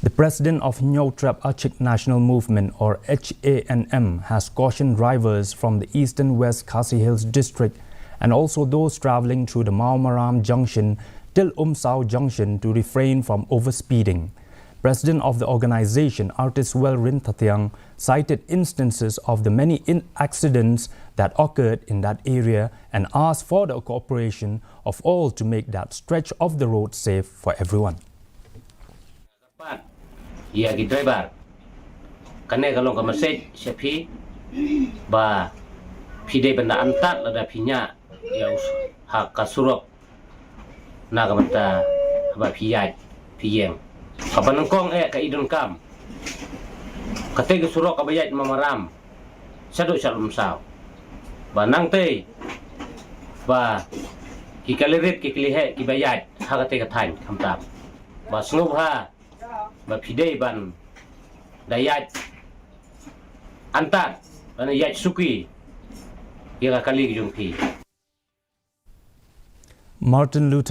The president of Nyotrap Achik National Movement, or HANM, has cautioned drivers from the eastern West Khasi Hills district and also those travelling through the Maumaram Junction till Sao Junction to refrain from overspeeding. President of the organization, Artist Welrin Thathiang, cited instances of the many accidents that occurred in that area and asked for the cooperation of all to make that stretch of the road safe for everyone. Ya ki driver kane kalong ka message sepi ba pide benda antat lada pinya ya hak kasurok na kamata ba piyaj piyeng kapan kong ka idon kam kate ke surok ka bayat mamaram sadu salum saw ba nang te ba ki kalerit ki klihe ki bayat hakate ka thain kamtam ba sngub ha ba pidei ban dayat antat ban yat suki ya kali jung pi Martin Luther